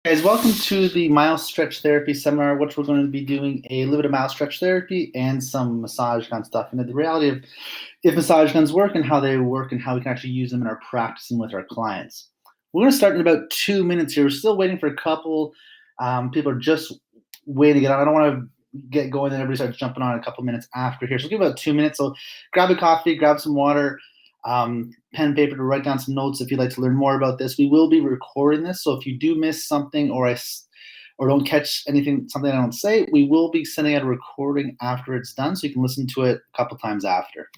Guys, welcome to the Mile Stretch Therapy seminar, which we're going to be doing a little bit of mile stretch therapy and some massage gun stuff. And the reality of if massage guns work and how they work and how we can actually use them in our practicing with our clients. We're going to start in about 2 minutes here. We're still waiting for a couple. People are just waiting to get on. I don't want to get going and everybody starts jumping on a couple minutes after here. So give about 2 minutes. So grab a coffee, grab some water. Pen and paper to write down some notes if you'd like to learn more about this. We will be recording this, so if you do miss something or don't catch something I don't say, we will be sending out a recording after it's done, so you can listen to it a couple times after.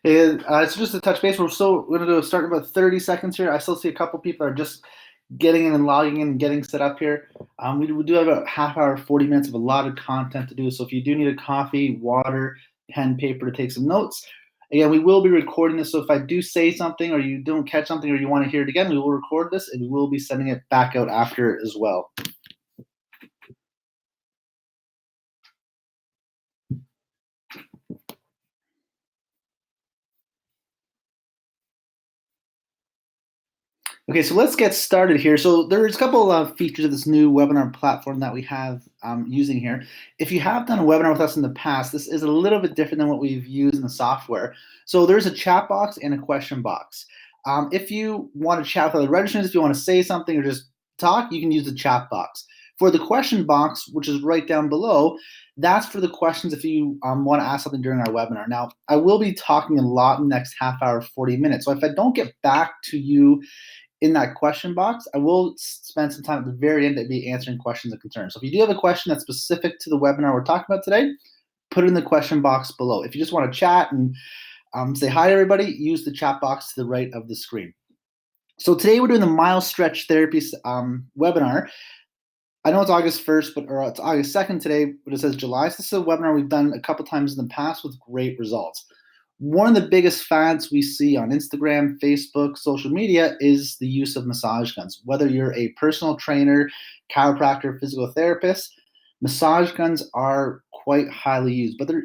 So just to touch base, we're going to go start in about 30 seconds here. I still see a couple people are just getting in and logging in and getting set up here. We do have about half hour, 40 minutes of a lot of content to do. So if you do need a coffee, water, pen, paper to take some notes, again, we will be recording this. So if I do say something or you don't catch something or you want to hear it again, we will record this and we will be sending it back out after as well. Okay, so let's get started here. So there's a couple of features of this new webinar platform that we have using here. If you have done a webinar with us in the past, this is a little bit different than what we've used in the software. So there's a chat box and a question box. If you want to chat with other registrants, if you want to say something or just talk, you can use the chat box. For the question box, which is right down below, that's for the questions if you want to ask something during our webinar. Now, I will be talking a lot in the next half hour, 40 minutes. So if I don't get back to you in that question box, I will spend some time at the very end to be answering questions and concerns. So if you do have a question that's specific to the webinar we're talking about today, put it in the question box below. If you just want to chat and say hi to everybody, use the chat box to the right of the screen. So today we're doing the Mile Stretch Therapy webinar. I know it's August 1st, or it's August 2nd today, but it says July. So this is a webinar we've done a couple times in the past with great results. One of the biggest fads we see on Instagram, Facebook, social media is the use of massage guns. Whether you're a personal trainer, chiropractor, physical therapist, massage guns are quite highly used, but they're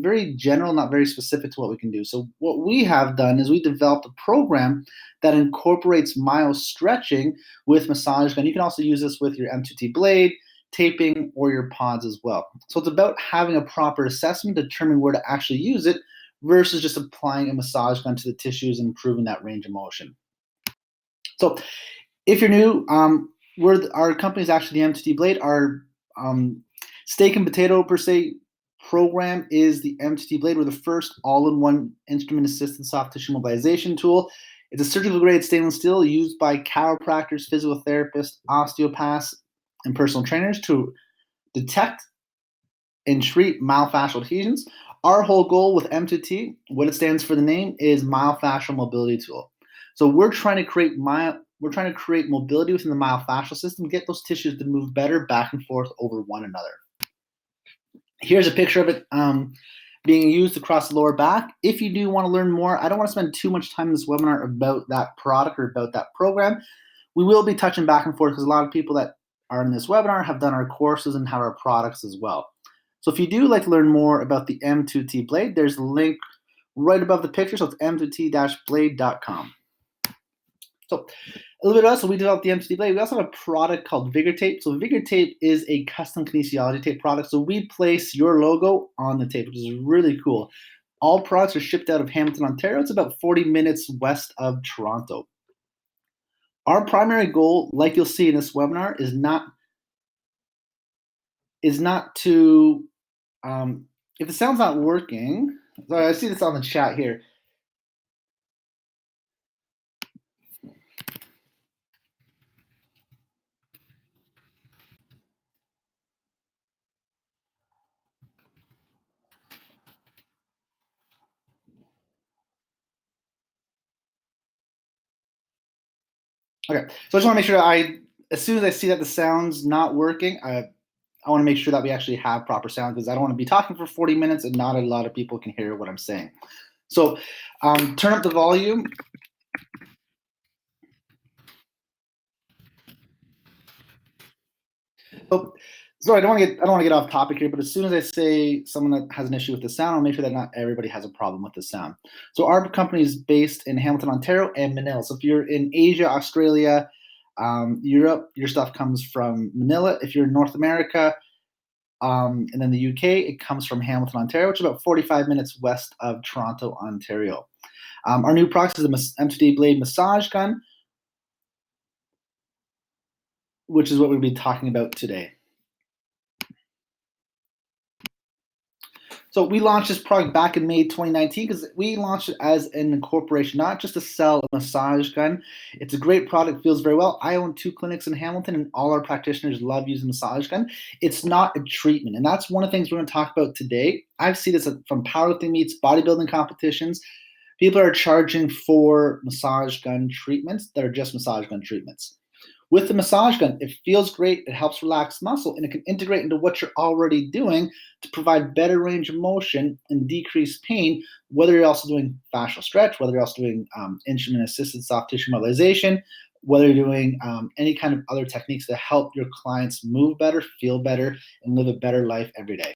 very general, not very specific to what we can do. So what we have done is we developed a program that incorporates mile stretching with massage gun. You can also use this with your M2T blade, taping, or your pods as well. So it's about having a proper assessment, determining where to actually use it, versus just applying a massage gun to the tissues and improving that range of motion. So if you're new, our company is actually the M2T Blade. Our steak and potato, per se, program is the M2T Blade. We're the first all-in-one instrument-assisted soft tissue mobilization tool. It's a surgical-grade stainless steel used by chiropractors, physical therapists, osteopaths, and personal trainers to detect and treat myofascial adhesions. Our whole goal with M2T, what it stands for the name, is myofascial mobility tool. So we're trying to create mobility within the myofascial system, get those tissues to move better back and forth over one another. Here's a picture of it being used across the lower back. If you do want to learn more, I don't want to spend too much time in this webinar about that product or about that program. We will be touching back and forth because a lot of people that are in this webinar have done our courses and have our products as well. So if you do like to learn more about the M2T Blade, there's a link right above the picture. So it's m2t-blade.com. So a little bit of us, so we developed the M2T Blade. We also have a product called Vigor Tape. So Vigor Tape is a custom kinesiology tape product. So we place your logo on the tape, which is really cool. All products are shipped out of Hamilton, Ontario. It's about 40 minutes west of Toronto. Our primary goal, like you'll see in this webinar, is not to, if the sound's not working, sorry, I see this on the chat here. Okay, so I just want to make sure I as soon as I see that the sound's not working, I want to make sure that we actually have proper sound, because I don't want to be talking for 40 minutes and not a lot of people can hear what I'm saying. So turn up the volume. So, sorry, I don't want to get off topic here, but as soon as I say someone that has an issue with the sound, I'll make sure that not everybody has a problem with the sound. So our company is based in Hamilton, Ontario, and Manila. So if you're in Asia, Australia, Europe, your stuff comes from Manila. If you're in North America, and then the UK, it comes from Hamilton, Ontario, which is about 45 minutes west of Toronto, Ontario. Our new product is the MTD Blade massage gun, which is what we'll be talking about today. So we launched this product back in May 2019 because we launched it as an incorporation, not just to sell a massage gun. It's a great product, feels very well. I own 2 clinics in Hamilton, and all our practitioners love using massage gun. It's not a treatment, and that's one of the things we're going to talk about today. I've seen this from powerlifting meets, bodybuilding competitions. People are charging for massage gun treatments that are just massage gun treatments. With the massage gun, it feels great, it helps relax muscle, and it can integrate into what you're already doing to provide better range of motion and decrease pain, whether you're also doing fascial stretch, whether you're also doing instrument-assisted soft tissue mobilization, whether you're doing any kind of other techniques that help your clients move better, feel better, and live a better life every day.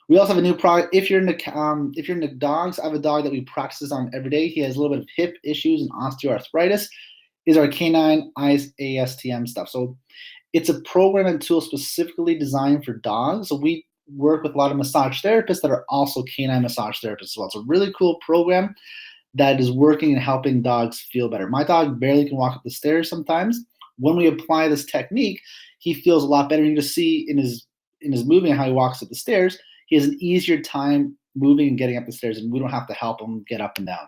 We also have a new product. If you're into dogs, I have a dog that we practice on every day. He has a little bit of hip issues and osteoarthritis. Is our canine ASTM stuff. So it's a program and tool specifically designed for dogs. So we work with a lot of massage therapists that are also canine massage therapists as well. It's a really cool program that is working and helping dogs feel better. My dog barely can walk up the stairs sometimes. When we apply this technique, he feels a lot better. You just see in his moving how he walks up the stairs, he has an easier time moving and getting up the stairs, and we don't have to help him get up and down.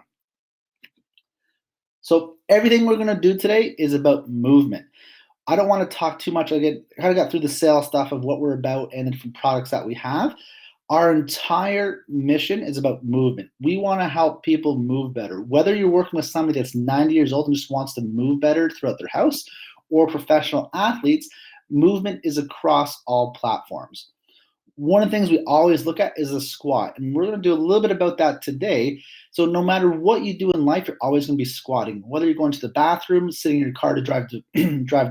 So everything we're going to do today is about movement. I don't want to talk too much. I kind of got through the sales stuff of what we're about and the different products that we have. Our entire mission is about movement. We want to help people move better. Whether you're working with somebody that's 90 years old and just wants to move better throughout their house, or professional athletes, movement is across all platforms. One of the things we always look at is a squat, and we're going to do a little bit about that today. So no matter what you do in life, you're always going to be squatting, whether you're going to the bathroom, sitting in your car to drive to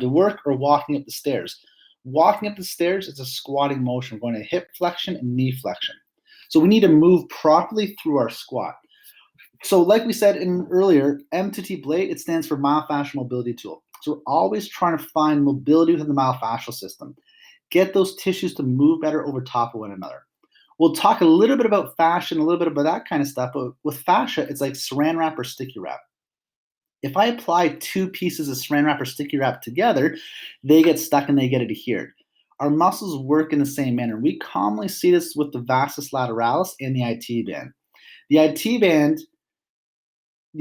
work, or walking up the stairs. Walking up the stairs is a squatting motion. We're going to hip flexion and knee flexion. So we need to move properly through our squat. So like we said earlier, MTT Blade, it stands for myofascial mobility tool. So we're always trying to find mobility within the myofascial system. Get those tissues to move better over top of one another. We'll talk a little bit about fascia and a little bit about that kind of stuff, but with fascia, it's like saran wrap or sticky wrap. If I apply 2 pieces of saran wrap or sticky wrap together, they get stuck and they get adhered. Our muscles work in the same manner. We commonly see this with the vastus lateralis and the IT band. The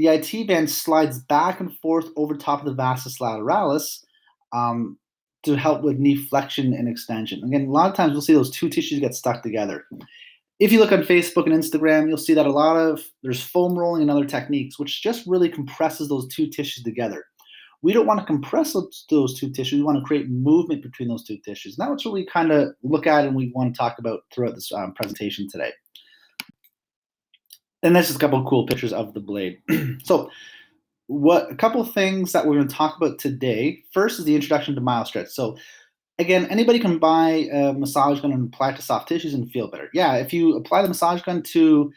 IT band slides back and forth over top of the vastus lateralis, to help with knee flexion and extension. Again, a lot of times we'll see those 2 tissues get stuck together. If you look on Facebook and Instagram, you'll see that there's foam rolling and other techniques, which just really compresses those 2 tissues together. We don't want to compress those 2 tissues. We want to create movement between those 2 tissues. And that's what we kind of look at and we want to talk about throughout this presentation today. And that's just a couple of cool pictures of the blade. So a couple of things that we're going to talk about today. First is the introduction to myostretch. So again, anybody can buy a massage gun and apply it to soft tissues and feel better. Yeah, if you apply the massage gun to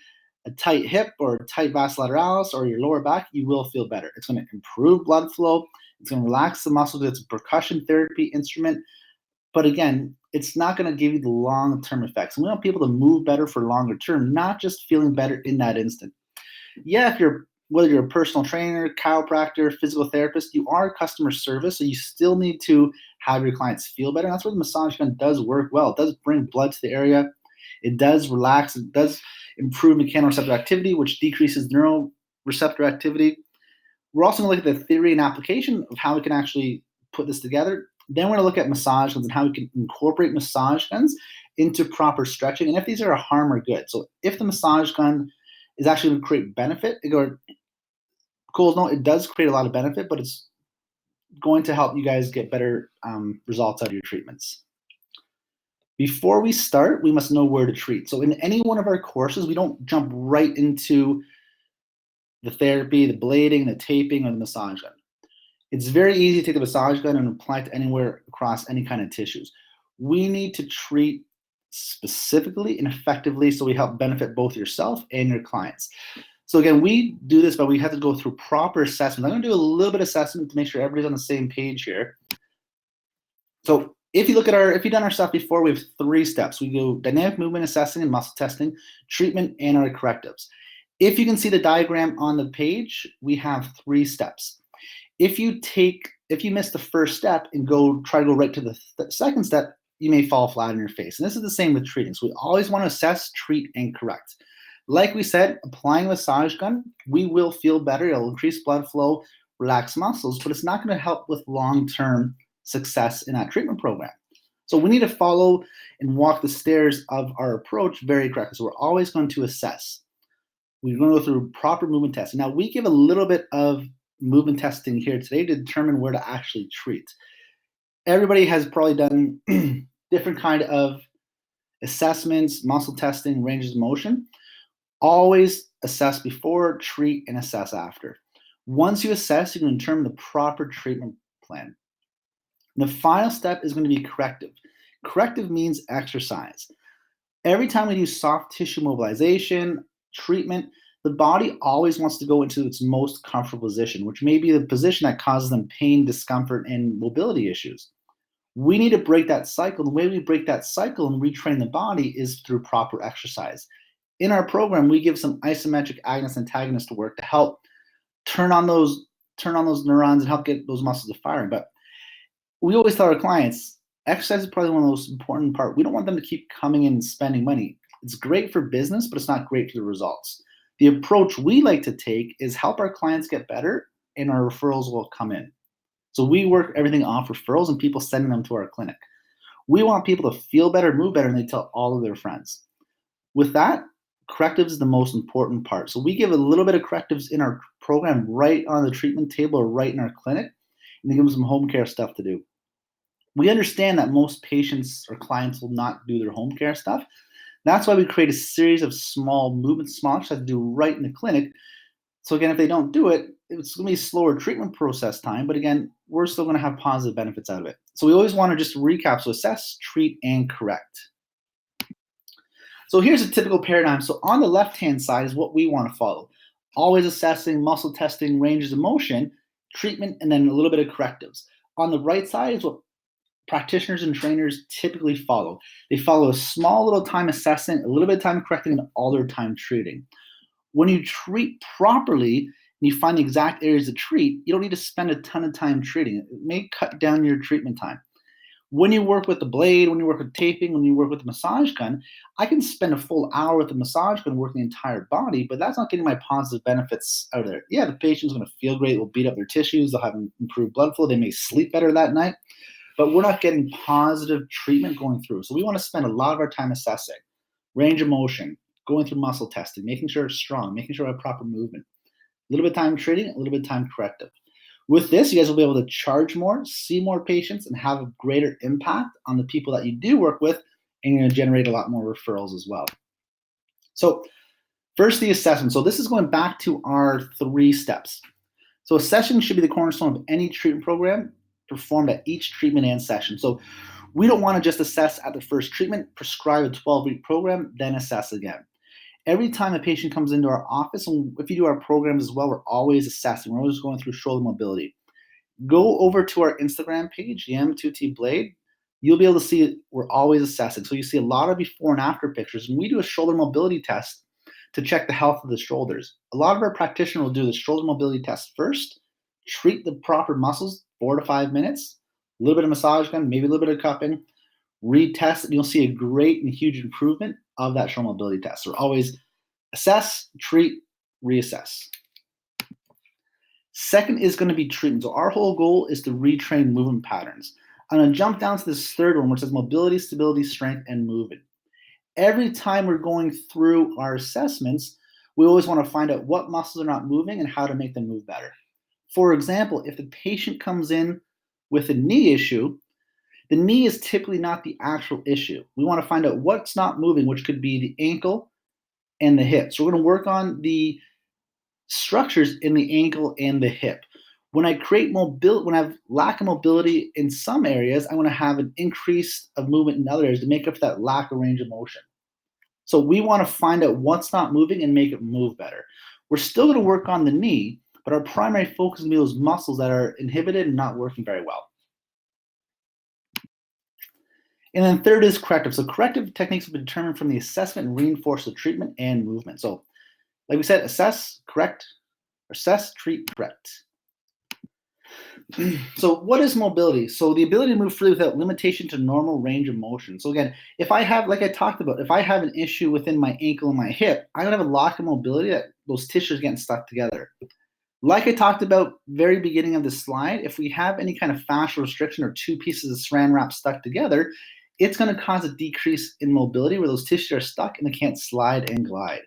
a tight hip or a tight vas lateralis or your lower back, you will feel better. It's going to improve blood flow. It's going to relax the muscles. It's a percussion therapy instrument. But again, it's not going to give you the long-term effects. And we want people to move better for longer term, not just feeling better in that instant. Yeah, whether you're a personal trainer, chiropractor, physical therapist, you are customer service, so you still need to have your clients feel better. And that's where the massage gun does work well. It does bring blood to the area. It does relax. It does improve mechanoreceptor activity, which decreases neuroreceptor activity. We're also going to look at the theory and application of how we can actually put this together. Then we're going to look at massage guns and how we can incorporate massage guns into proper stretching, and if these are a harm or good. So if the massage gun is actually going to create benefit, Cole's note, it does create a lot of benefit, but going to help you guys get better results out of your treatments. Before we start, we must know where to treat. So in any one of our courses, we don't jump right into the therapy, the blading, the taping, or the massage gun. It's very easy to take the massage gun and apply it to anywhere across any kind of tissues. We need to treat specifically and effectively so we help benefit both yourself and your clients. So again, we do this, but we have to go through proper assessment. I'm going to do a little bit of assessment to make sure everybody's on the same page here. So if you've done our stuff before, we have 3 steps. We go dynamic movement assessing and muscle testing, treatment, and our correctives. If you can see the diagram on the page, we have 3 steps. If you miss the first step and try to go right to the second step, you may fall flat on your face. And this is the same with treating. So we always want to assess, treat, and correct. Like we said, applying a massage gun, we will feel better. It'll increase blood flow, relax muscles, but it's not going to help with long-term success in that treatment program. So we need to follow and walk the stairs of our approach very correctly. So we're always going to assess. We're going to go through proper movement testing. Now, we give a little bit of movement testing here today to determine where to actually treat. Everybody has probably done different kind of assessments, muscle testing, ranges of motion. Always assess before, treat, and assess after. Once you assess, you can determine the proper treatment plan. The final step is going to be corrective. Corrective means exercise. Every time we do soft tissue mobilization, treatment, the body always wants to go into its most comfortable position, which may be the position that causes them pain, discomfort, and mobility issues. We need to break that cycle. The way we break that cycle and retrain the body is through proper exercise. In our program, we give some isometric agonist antagonists to work to help turn on those neurons and help get those muscles firing. But we always tell our clients, exercise is probably one of the most important parts. We don't want them to keep coming in and spending money. It's great for business, but it's not great for the results. The approach we like to take is help our clients get better, and our referrals will come in. So we work everything off referrals and people sending them to our clinic. We want people to feel better, move better, and they tell all of their friends. With that, correctives is the most important part. So we give a little bit of correctives in our program right on the treatment table or right in our clinic, and they give them some home care stuff to do. We understand that most patients or clients will not do their home care stuff. That's why we create a series of small movements, small exercises to do right in the clinic. So again, if they don't do it, it's going to be a slower treatment process time, but again, we're still going to have positive benefits out of it. So we always want to just recap, so assess, treat, and correct. So here's a typical paradigm. So on the left-hand side is what we want to follow. Always assessing, muscle testing, ranges of motion, treatment, and then a little bit of correctives. On the right side is what practitioners and trainers typically follow. They follow a small little time assessing, a little bit of time correcting, and all their time treating. When you treat properly and you find the exact areas to treat, you don't need to spend a ton of time treating. It may cut down your treatment time. When you work with the blade, when you work with taping, when you work with the massage gun, I can spend a full hour with the massage gun working the entire body, but that's not getting my positive benefits out of there. Yeah, the patient's going to feel great. They'll beat up their tissues. They'll have improved blood flow. They may sleep better that night, but we're not getting positive treatment going through. So we want to spend a lot of our time assessing range of motion, going through muscle testing, making sure it's strong, making sure we have proper movement. A little bit of time treating, a little bit of time corrective. With this, you guys will be able to charge more, see more patients, and have a greater impact on the people that you do work with, and you're going to generate a lot more referrals as well. So first, the assessment. So this is going back to our 3 steps. So assessing should be the cornerstone of any treatment program performed at each treatment and session. So we don't want to just assess at the first treatment, prescribe a 12-week program, then assess again. Every time a patient comes into our office, and if you do our programs as well, we're always assessing. We're always going through shoulder mobility. Go over to our Instagram page, the M2T Blade. You'll be able to see we're always assessing. So you see a lot of before and after pictures. And we do a shoulder mobility test to check the health of the shoulders. A lot of our practitioners will do the shoulder mobility test first, treat the proper muscles, 4 to 5 minutes, a little bit of massage gun, maybe a little bit of cupping, retest, and you'll see a great and huge improvement of that shoulder mobility test. So always assess, treat, reassess. Second is going to be treatment. So our whole goal is to retrain movement patterns. I'm going to jump down to this third one, which says mobility, stability, strength, and movement. Every time we're going through our assessments, we always want to find out what muscles are not moving and how to make them move better. For example, if the patient comes in with a knee issue, the knee is typically not the actual issue. We want to find out what's not moving, which could be the ankle and the hip. So we're going to work on the structures in the ankle and the hip. When I create mobility, when I have lack of mobility in some areas, I want to have an increase of movement in other areas to make up for that lack of range of motion. So we want to find out what's not moving and make it move better. We're still going to work on the knee, but our primary focus is going to be those muscles that are inhibited and not working very well. And then third is corrective. So corrective techniques will be determined from the assessment and reinforce the treatment and movement. So like we said, assess, correct, assess, treat, correct. So what is mobility? So the ability to move freely without limitation to normal range of motion. So again, if I have, like I talked about, if I have an issue within my ankle and my hip, I'm gonna have a lack of mobility that those tissues are getting stuck together. Like I talked about very beginning of the slide, if we have any kind of fascial restriction or two pieces of saran wrap stuck together, it's gonna cause a decrease in mobility where those tissues are stuck and they can't slide and glide.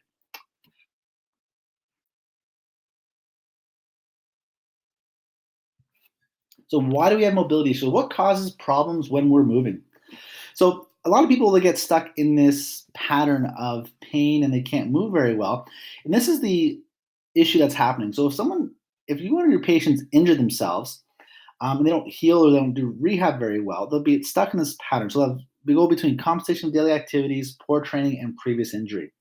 So why do we have mobility? So what causes problems when we're moving? So a lot of people, they get stuck in this pattern of pain and they can't move very well. And this is the issue that's happening. So if you one of your patients injure themselves and they don't heal or they don't do rehab very well, they'll be stuck in this pattern. So they go between compensation of daily activities, poor training, and previous injury.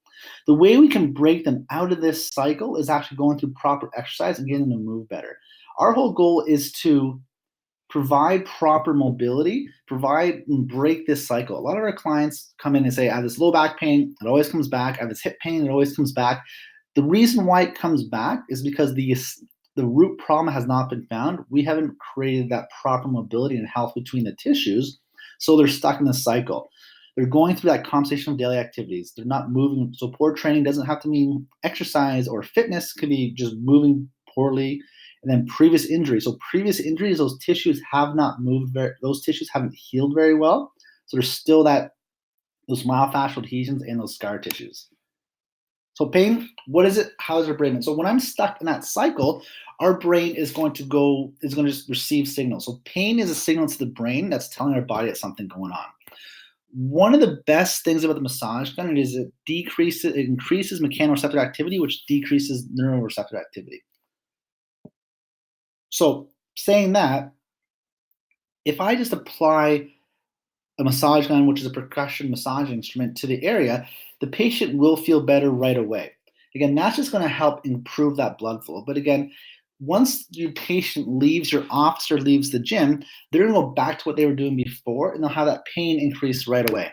The way we can break them out of this cycle is actually going through proper exercise and getting them to move better. Our whole goal is to provide proper mobility, provide and break this cycle. A lot of our clients come in and say, I have this low back pain, it always comes back. I have this hip pain, it always comes back. The reason why it comes back is because the root problem has not been found. We haven't created that proper mobility and health between the tissues, so they're stuck in this cycle. They're going through that compensation of daily activities. They're not moving. So poor training doesn't have to mean exercise or fitness. It could be just moving poorly. And then previous injury. So previous injuries, those tissues have not moved those tissues haven't healed very well. So there's still those myofascial adhesions and those scar tissues. So pain, what is it? How is our brain? So when I'm stuck in that cycle, our brain is going to just receive signals. So pain is a signal to the brain that's telling our body that something going on. One of the best things about the massage gun is it increases mechanoreceptor activity, which decreases neuroreceptor activity. So saying that, if I just apply a massage gun, which is a percussion massage instrument, to the area, the patient will feel better right away. Again, that's just going to help improve that blood flow. But again, once your patient leaves your office or leaves the gym, they're going to go back to what they were doing before, and they'll have that pain increase right away.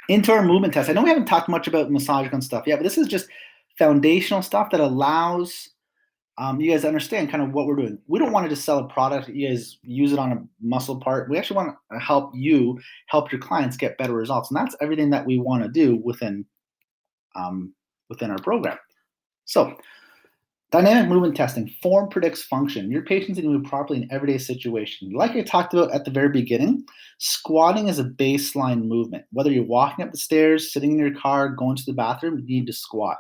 Into our movement test. I know we haven't talked much about massage gun stuff yet, but this is just foundational stuff that allows you guys understand kind of what we're doing. We don't want to just sell a product, you guys use it on a muscle part. We actually want to help your clients get better results. And that's everything that we want to do within our program. So dynamic movement testing. Form predicts function. Your patients can move properly in everyday situation. Like I talked about at the very beginning, squatting is a baseline movement. Whether you're walking up the stairs, sitting in your car, going to the bathroom, you need to squat.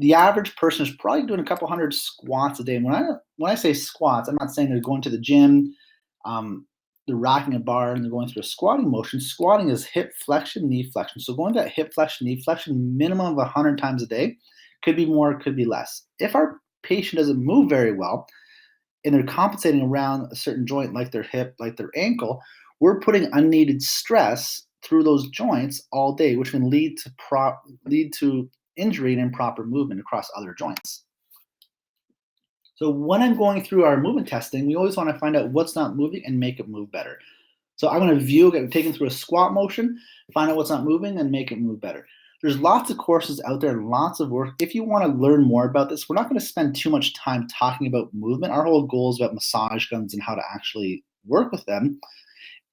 The average person is probably doing a couple hundred squats a day. And when I say squats, I'm not saying they're going to the gym, they're racking a bar and they're going through a squatting motion. Squatting is hip flexion, knee flexion. So going to that hip flexion, knee flexion, minimum of 100 times a day. Could be more, could be less. If our patient doesn't move very well and they're compensating around a certain joint like their hip, like their ankle, we're putting unneeded stress through those joints all day, which can lead to injury and improper movement across other joints. So when I'm going through our movement testing, we always want to find out what's not moving and make it move better. So I'm going to get taken through a squat motion, find out what's not moving and make it move better. There's lots of courses out there and lots of work. If you want to learn more about this, we're not going to spend too much time talking about movement. Our whole goal is about massage guns and how to actually work with them.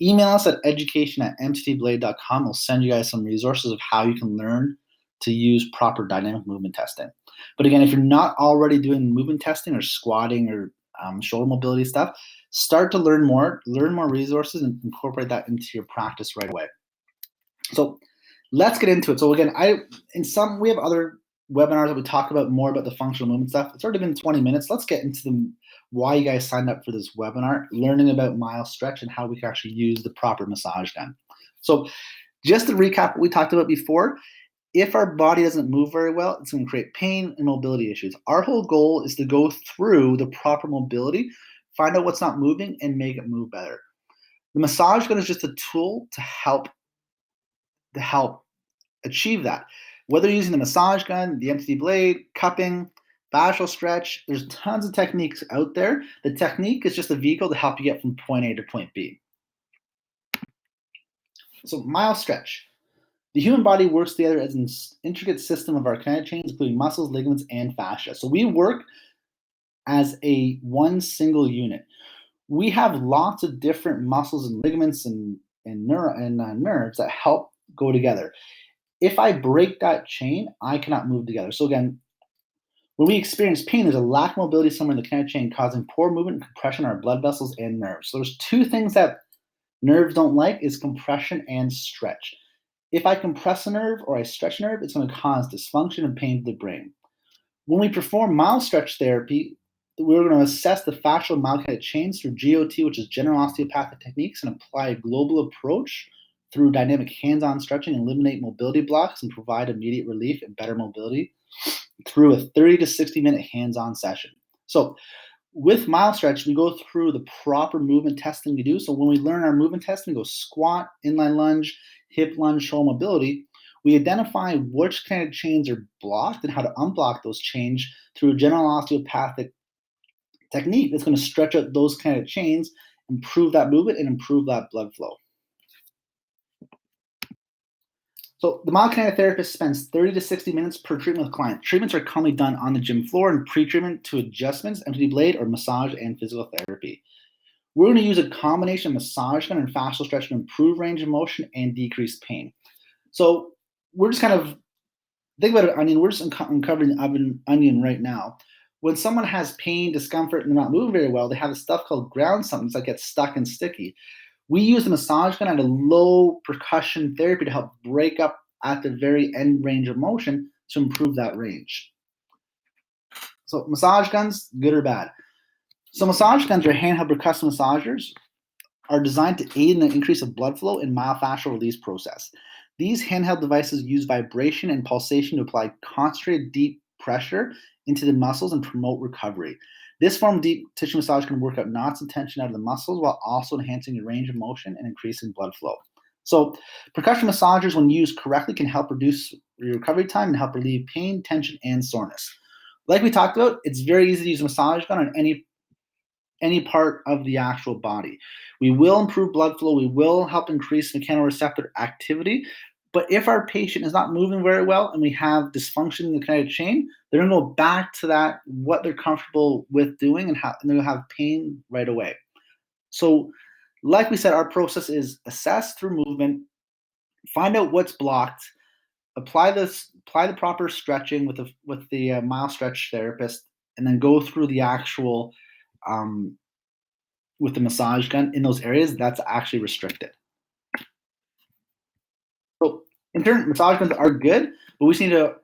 Email us at education@mttblade.com. We'll send you guys some resources of how you can learn to use proper dynamic movement testing. But again, if you're not already doing movement testing or squatting or shoulder mobility stuff, start to learn more resources and incorporate that into your practice right away. So let's get into it. So again, we have other webinars that we talk about more about the functional movement stuff. It's already been 20 minutes. Let's get into why you guys signed up for this webinar, learning about mild stretch and how we can actually use the proper massage gun. So just to recap what we talked about before, if our body doesn't move very well, it's going to create pain and mobility issues. Our whole goal is to go through the proper mobility, find out what's not moving, and make it move better. The massage gun is just a tool to help achieve that. Whether you're using the massage gun, the MTD blade, cupping, fascial stretch, there's tons of techniques out there. The technique is just a vehicle to help you get from point A to point B. So mild stretch. The human body works together as an intricate system of our kinetic chains, including muscles, ligaments, and fascia. So we work as one single unit. We have lots of different muscles and ligaments and nerves that help go together. If I break that chain, I cannot move together. So again, when we experience pain, there's a lack of mobility somewhere in the kinetic chain, causing poor movement and compression in our blood vessels and nerves. So there's two things that nerves don't like is compression and stretch. If I compress a nerve or I stretch a nerve, it's going to cause dysfunction and pain to the brain. When we perform mild stretch therapy, we're going to assess the fascial mild kinetic chains through GOT, which is general osteopathic techniques, and apply a global approach through dynamic hands-on stretching, eliminate mobility blocks, and provide immediate relief and better mobility through a 30 to 60-minute hands-on session. So with mild stretch, we go through the proper movement testing we do. So when we learn our movement testing, we go squat, inline lunge, hip lunge, shoulder mobility. We identify which kinetic chains are blocked and how to unblock those chains through a general osteopathic technique that's going to stretch out those kinetic chains, improve that movement, and improve that blood flow. So the mild kinetic therapist spends 30 to 60 minutes per treatment with a client. Treatments are commonly done on the gym floor and pre-treatment to adjustments, MTD blade, or massage and physical therapy. We're going to use a combination of massage gun and fascial stretch to improve range of motion and decrease pain. So we're just kind of, think about an onion. We're just uncovering the onion right now. When someone has pain, discomfort, and they're not moving very well, they have this stuff called ground somethings that gets stuck and sticky. We use the massage gun at a low percussion therapy to help break up at the very end range of motion to improve that range. So massage guns, good or bad? So massage guns are handheld percussive massagers are designed to aid in the increase of blood flow and myofascial release process. These handheld devices use vibration and pulsation to apply concentrated deep pressure into the muscles and promote recovery. This form of deep tissue massage can work out knots and tension out of the muscles while also enhancing your range of motion and increasing blood flow. So percussion massagers, when used correctly, can help reduce your recovery time and help relieve pain, tension, and soreness. Like we talked about, it's very easy to use a massage gun on any part of the actual body. We will improve blood flow. We will help increase mechanoreceptor activity. But if our patient is not moving very well and we have dysfunction in the kinetic chain, they're going to go back to that, what they're comfortable with doing, and they'll have pain right away. So like we said, our process is assess through movement, find out what's blocked, apply the proper stretching with the mild stretch therapist, and then go through the actual with the massage gun in those areas that's actually restricted. So in turn, massage guns are good, but we just need to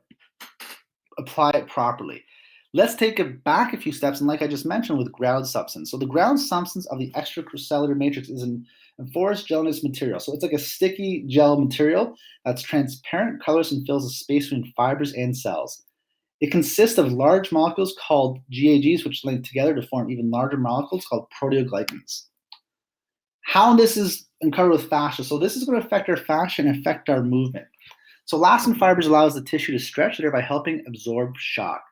apply it properly. Let's take it back a few steps, and like I just mentioned with ground substance. So the ground substance of the extracellular matrix is an amorphous gelatinous material. So it's like a sticky gel material that's transparent, colorless, and fills a space between fibers and cells. It consists of large molecules called GAGs, which link together to form even larger molecules called proteoglycans. How this is uncovered with fascia. So this is going to affect our fascia and affect our movement. So elastin fibers allows the tissue to stretch, thereby helping absorb shock.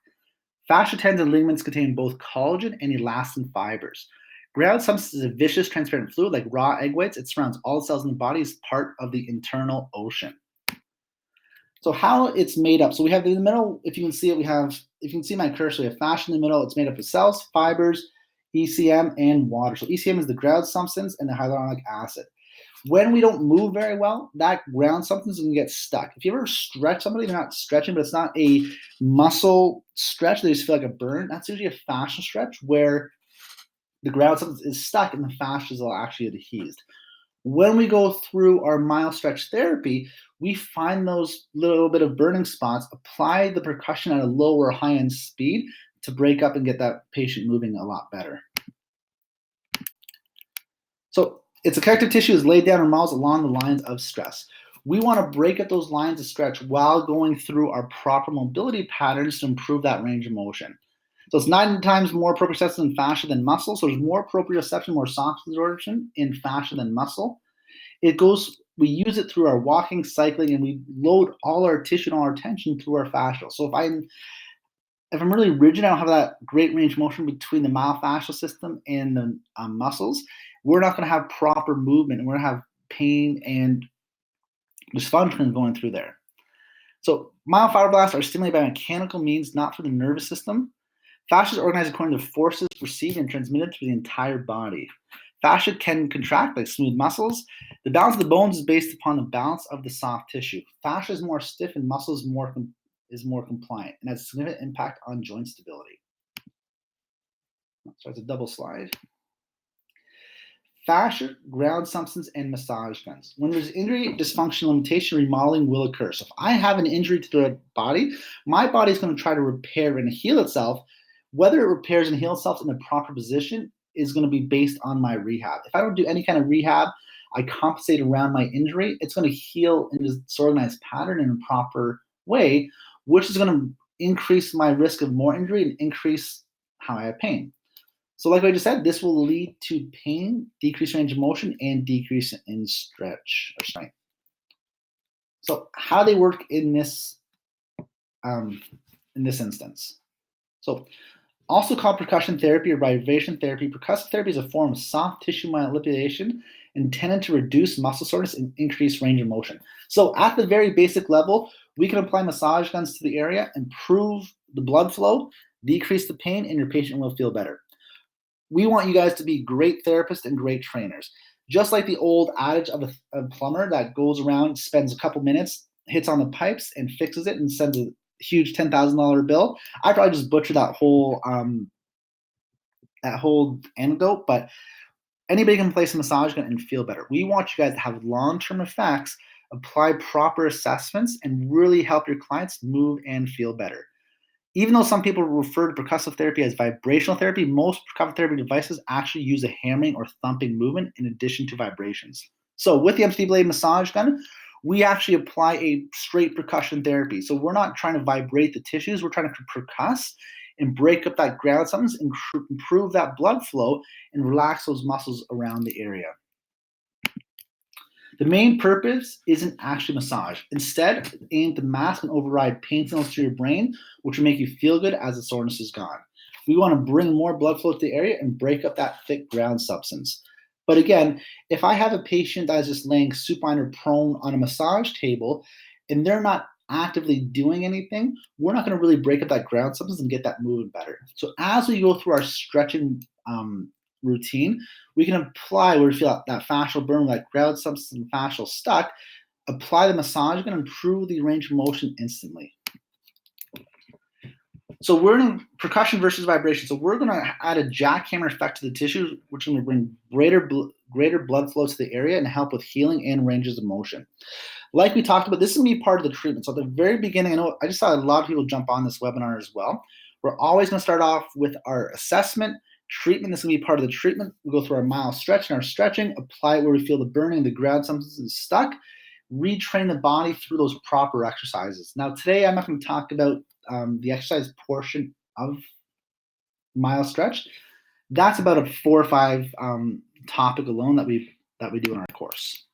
Fascia tendons and ligaments contain both collagen and elastin fibers. Ground substance is a viscous, transparent fluid like raw egg whites. It surrounds all the cells in the body as part of the internal ocean. So how it's made up. So we have in the middle, if you can see it, if you can see my cursor, we have fascia in the middle. It's made up of cells, fibers, ECM, and water. So ECM is the ground substance and the hyaluronic acid. When we don't move very well, that ground substance can get stuck. If you ever stretch somebody, they're not stretching, but it's not a muscle stretch, they just feel like a burn. That's usually a fascial stretch where the ground substance is stuck and the fascias are actually adhesed. When we go through our mile stretch therapy, we find those little bit of burning spots, apply the percussion at a low or high end speed to break up and get that patient moving a lot better. So it's a connective tissue is laid down in miles along the lines of stress. We want to break up those lines of stretch while going through our proper mobility patterns to improve that range of motion. So it's 9 times more proprioception in fascia than muscle. So there's more proprioception, more soft absorption in fascia than muscle. We use it through our walking, cycling, and we load all our tissue and all our tension through our fascia. So if I'm really rigid, I don't have that great range of motion between the myofascial system and the muscles, we're not going to have proper movement, and we're going to have pain and dysfunction going through there. So myofibroblasts are stimulated by mechanical means, not through the nervous system. Fascia is organized according to forces received and transmitted through the entire body. Fascia can contract like smooth muscles. The balance of the bones is based upon the balance of the soft tissue. Fascia is more stiff and muscle is more compliant and has a significant impact on joint stability. So it's a double slide. Fascia, ground substance, and massage guns. When there's injury, dysfunction, limitation, remodeling will occur. So if I have an injury to the body, my body is going to try to repair and heal itself. Whether it repairs and heals itself in the proper position is going to be based on my rehab. If I don't do any kind of rehab, I compensate around my injury, it's going to heal in this disorganized pattern in a proper way, which is going to increase my risk of more injury and increase how I have pain. So like I just said, this will lead to pain, decreased range of motion, and decrease in stretch or strength. So how they work in this instance. So also called percussion therapy or vibration therapy, percussive therapy is a form of soft tissue manipulation intended to reduce muscle soreness and increase range of motion. So at the very basic level, we can apply massage guns to the area, improve the blood flow, decrease the pain, and your patient will feel better. We want you guys to be great therapists and great trainers. Just like the old adage of a plumber that goes around, spends a couple minutes, hits on the pipes and fixes it and sends a huge $10,000 bill. I probably just butchered that whole anecdote, but anybody can place a massage gun and feel better. We want you guys to have long-term effects, apply proper assessments, and really help your clients move and feel better. Even though some people refer to percussive therapy as vibrational therapy, most percussive therapy devices actually use a hammering or thumping movement in addition to vibrations. So with the MC blade massage gun, we actually apply a straight percussion therapy. So we're not trying to vibrate the tissues, we're trying to percuss and break up that ground substance and improve that blood flow and relax those muscles around the area. The main purpose isn't actually massage. Instead, aim to mask and override pain signals to your brain, which will make you feel good as the soreness is gone. We want to bring more blood flow to the area and break up that thick ground substance. But again, if I have a patient that is just laying supine or prone on a massage table and they're not actively doing anything, we're not going to really break up that ground substance and get that moving better. So as we go through our stretching routine, we can apply where we feel that fascial burn, like ground substance and fascial stuck, apply the massage gun and improve the range of motion instantly. So we're in percussion versus vibration. So we're going to add a jackhammer effect to the tissue, which is going to bring greater blood flow to the area and help with healing and ranges of motion. Like we talked about, this is going to be part of the treatment. So at the very beginning, I just saw a lot of people jump on this webinar as well. We're always going to start off with our assessment. Treatment is going to be part of the treatment. We go through our mile stretch and our stretching, apply it where we feel the burning, the ground substance is stuck, retrain the body through those proper exercises. Now, today I'm not going to talk about the exercise portion of mile stretch. That's about a 4 or 5 topic alone that we do in our course.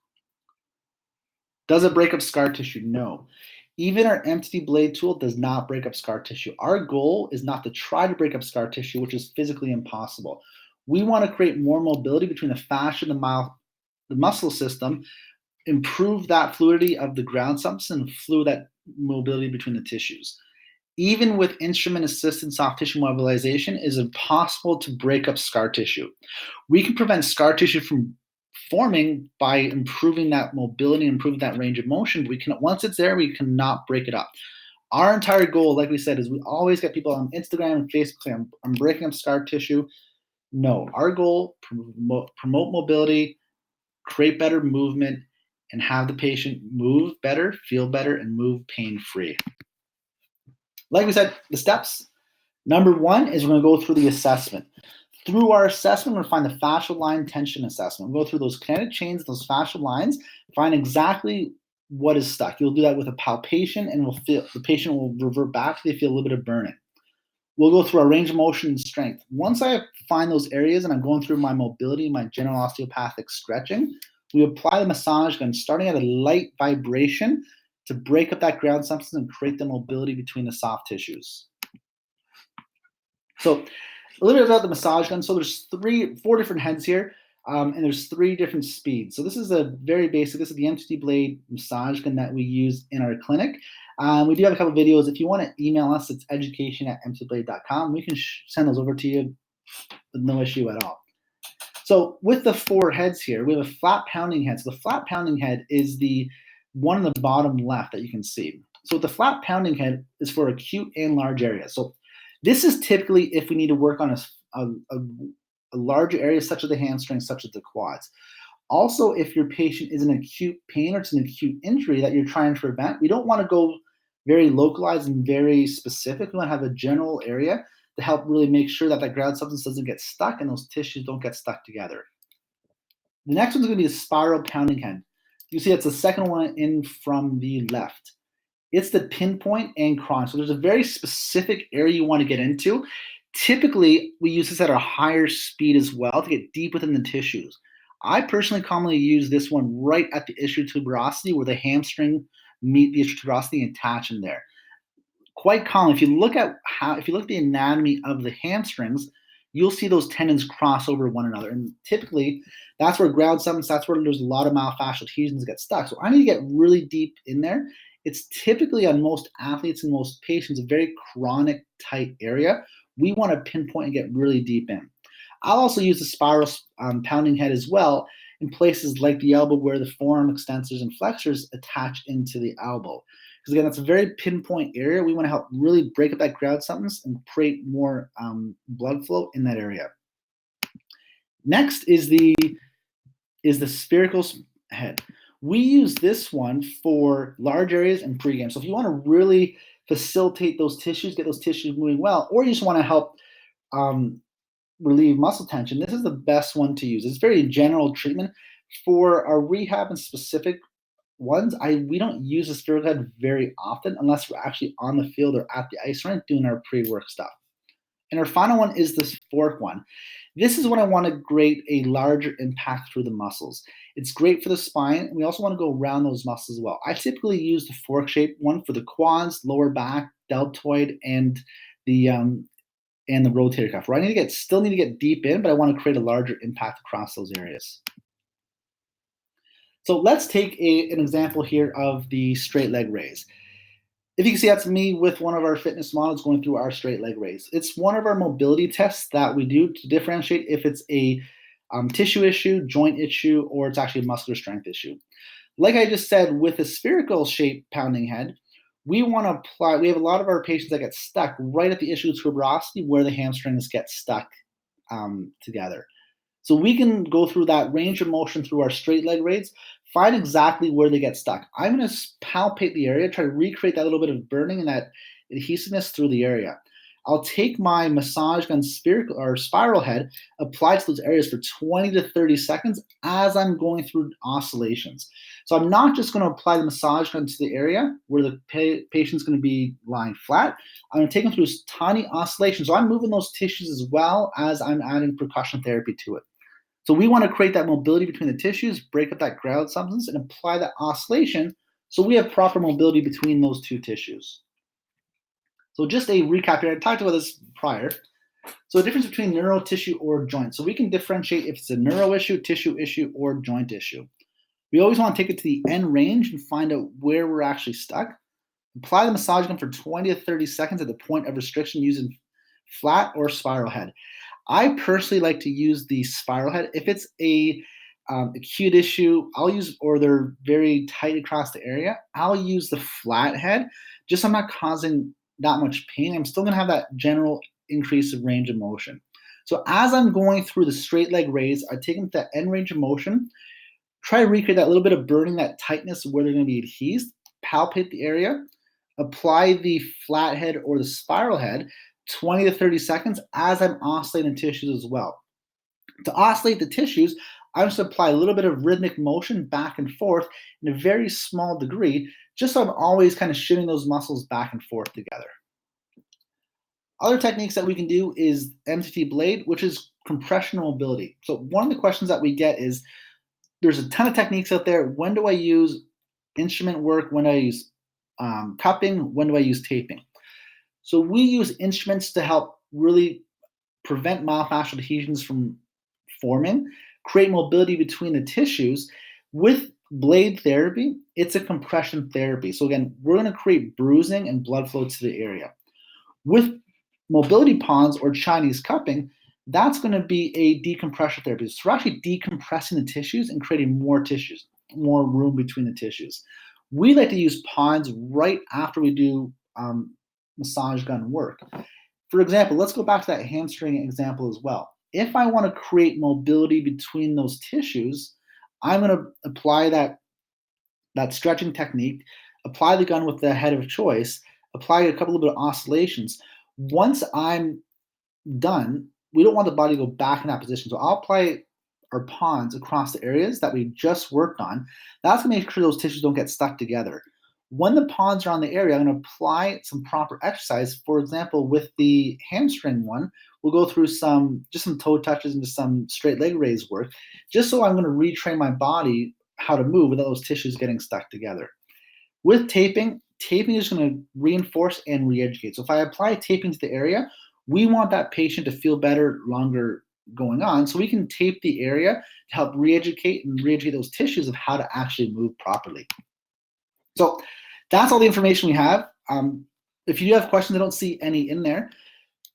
Does it break up scar tissue? No. Even our empty blade tool does not break up scar tissue. Our goal is not to try to break up scar tissue, which is physically impossible. We want to create more mobility between the fascia and the muscle system, improve that fluidity of the ground substance, and fluid that mobility between the tissues. Even with instrument-assisted soft tissue mobilization, it is impossible to break up scar tissue. We can prevent scar tissue from forming by improving that mobility, improving that range of motion. Once it's there, we cannot break it up. Our entire goal, like we said, is we always get people on Instagram and Facebook saying, I'm breaking up scar tissue. No, our goal, promote mobility, create better movement, and have the patient move better, feel better, and move pain-free. Like we said, the steps. Number one is we're going to go through the assessment. Through our assessment, we're going to find the fascial line tension assessment. We'll go through those kinetic chains, those fascial lines, find exactly what is stuck. You'll do that with a palpation, and the patient will revert back to they feel a little bit of burning. We'll go through our range of motion and strength. Once I find those areas and I'm going through my mobility, my general osteopathic stretching, we apply the massage gun starting at a light vibration to break up that ground substance and create the mobility between the soft tissues. So a little bit about the massage gun. So there's four different heads here, and there's 3 different speeds. So this is a very basic, this is the M2D blade massage gun that we use in our clinic. We do have a couple of videos. If you want to email us, it's education@m2blade.com. We can send those over to you with no issue at all. So with the 4 heads here, we have a flat pounding head. So the flat pounding head is the one on the bottom left that you can see. So the flat pounding head is for acute and large areas. So this is typically if we need to work on a larger area, such as the hamstrings, such as the quads. Also, if your patient is in acute pain or it's an acute injury that you're trying to prevent, we don't want to go very localized and very specific. We want to have a general area to help really make sure that ground substance doesn't get stuck and those tissues don't get stuck together. The next one's going to be the spiral pounding head. You see that's the second one in from the left. It's the pinpoint and chronic. So there's a very specific area you want to get into. Typically, we use this at a higher speed as well to get deep within the tissues. I personally commonly use this one right at the ischial tuberosity where the hamstring meet the ischial tuberosity and attach in there. Quite common, if you look at the anatomy of the hamstrings, you'll see those tendons cross over one another. And typically, that's where ground substance, that's where there's a lot of myofascial adhesions get stuck. So I need to get really deep in there. It's typically on most athletes and most patients, a very chronic tight area. We want to pinpoint and get really deep in. I'll also use the spiral pounding head as well in places like the elbow where the forearm extensors and flexors attach into the elbow. Because again, that's a very pinpoint area. We want to help really break up that ground substance and create more blood flow in that area. Next is the spherical head. We use this one for large areas and pregame. So if you want to really facilitate those tissues, get those tissues moving well, or you just want to help relieve muscle tension, this is the best one to use. It's very general treatment. For our rehab and specific ones, we don't use the spherical head very often unless we're actually on the field or at the ice rink doing our pre-work stuff. And our final one is this fork one. This is when I want to create a larger impact through the muscles. It's great for the spine. And we also want to go around those muscles as well. I typically use the fork shaped one for the quads, lower back, deltoid, and the rotator cuff. Where I still need to get deep in, but I want to create a larger impact across those areas. So let's take an example here of the straight leg raise. If you can see, that's me with one of our fitness models going through our straight leg raise. It's one of our mobility tests that we do to differentiate if it's a tissue issue, joint issue, or it's actually a muscular strength issue. Like I just said, with a spherical shaped pounding head, we have a lot of our patients that get stuck right at the ischial tuberosity where the hamstrings get stuck together. So we can go through that range of motion through our straight leg raise, find exactly where they get stuck. I'm going to palpate the area, try to recreate that little bit of burning and that adhesiveness through the area. I'll take my massage gun spherical or spiral head, apply to those areas for 20 to 30 seconds as I'm going through oscillations. So I'm not just going to apply the massage gun to the area where the patient's going to be lying flat. I'm going to take them through tiny oscillations. So I'm moving those tissues as well as I'm adding percussion therapy to it. So we want to create that mobility between the tissues, break up that ground substance, and apply that oscillation so we have proper mobility between those two tissues. So just a recap here, I talked about this prior. So the difference between neuro, tissue, or joint. So we can differentiate if it's a neuro issue, tissue issue, or joint issue. We always want to take it to the end range and find out where we're actually stuck. Apply the massage gun for 20 to 30 seconds at the point of restriction using flat or spiral head. I personally like to use the spiral head. If it's a acute issue, or they're very tight across the area, I'll use the flat head, just so I'm not causing that much pain. I'm still gonna have that general increase of range of motion. So as I'm going through the straight leg raise, I take them to that end range of motion. Try to recreate that little bit of burning, that tightness where they're going to be adhesed. Palpate the area. Apply the flathead or the spiral head 20 to 30 seconds as I'm oscillating the tissues as well. To oscillate the tissues, I'm just apply a little bit of rhythmic motion back and forth in a very small degree, just so I'm always kind of shifting those muscles back and forth together. Other techniques that we can do is MTT blade, which is compression mobility. So one of the questions that we get is, there's a ton of techniques out there. When do I use instrument work? When do I use cupping? When do I use taping? So we use instruments to help really prevent myofascial adhesions from forming, create mobility between the tissues. With blade therapy, it's a compression therapy. So again, we're going to create bruising and blood flow to the area. With mobility ponds or Chinese cupping, that's going to be a decompression therapy. So we're actually decompressing the tissues and creating more tissues, more room between the tissues. We like to use ponds right after we do massage gun work. For example, let's go back to that hamstring example as well. If I want to create mobility between those tissues, I'm going to apply that stretching technique, apply the gun with the head of choice, apply a couple of bit of oscillations. Once I'm done, we don't want the body to go back in that position. So I'll apply our ponds across the areas that we just worked on. That's going to make sure those tissues don't get stuck together. When the ponds are on the area, I'm going to apply some proper exercise. For example, with the hamstring one, we'll go through some toe touches and just some straight leg raise work, just so I'm going to retrain my body how to move without those tissues getting stuck together. With taping is going to reinforce and re-educate. So if I apply taping to the area, we want that patient to feel better longer going on, so we can tape the area to help re-educate those tissues of how to actually move properly. So that's all the information we have. If you do have questions, I don't see any in there.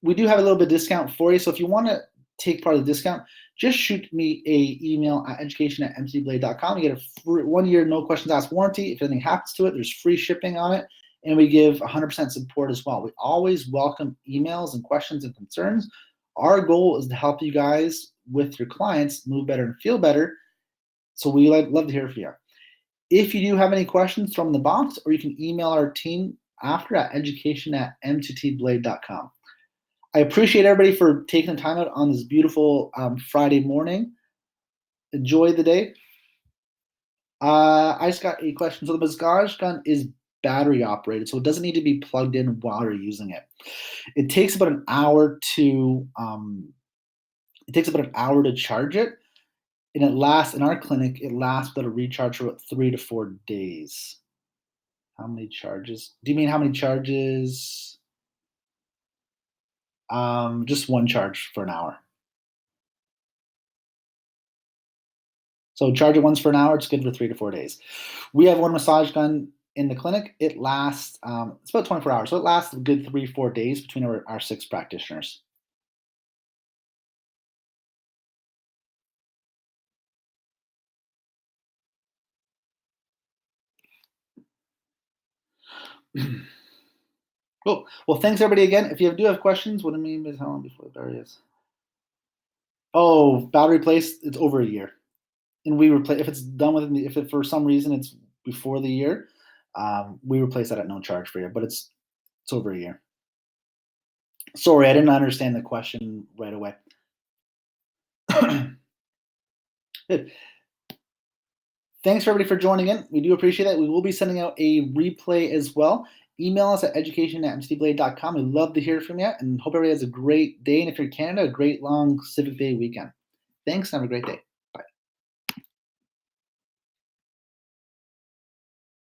We do have a little bit of discount for you. So if you want to take part of the discount, just shoot me an email at education@mttblade.com. You get a free 1 year, no questions asked warranty. If anything happens to it, there's free shipping on it. And we give 100% support as well. We always welcome emails and questions and concerns. Our goal is to help you guys with your clients move better and feel better. So we love to hear from you. If you do have any questions, throw them in the box, or you can email our team after at education@mttblade.com. I appreciate everybody for taking the time out on this beautiful Friday morning. Enjoy the day. I just got a question. So the massage gun is battery operated, so it doesn't need to be plugged in while you're using it. It takes about an hour to charge it, and it lasts in our clinic. It lasts about a recharge for about 3 to 4 days. How many charges? Do you mean how many charges? Just one charge for an hour. So charge it once for an hour. It's good for 3 to 4 days. We have one massage gun in the clinic. It lasts, it's about 24 hours. So it lasts a good 3 to 4 days between our 6 practitioners. Cool. Well, thanks everybody again. If you do have questions, what do you mean by how long before the battery is? Oh, battery replace, it's over a year. And we replace, if it's done within if it, for some reason it's before the year, we replace that at no charge for you, but it's over a year. Sorry, I didn't understand the question right away. Good. Thanks everybody for joining in. We do appreciate it. We will be sending out a replay as well. Email us at education@mttblade.com. We'd love to hear from you, and hope everybody has a great day. And if you're in Canada, a great long Civic Day weekend. Thanks, and have a great day.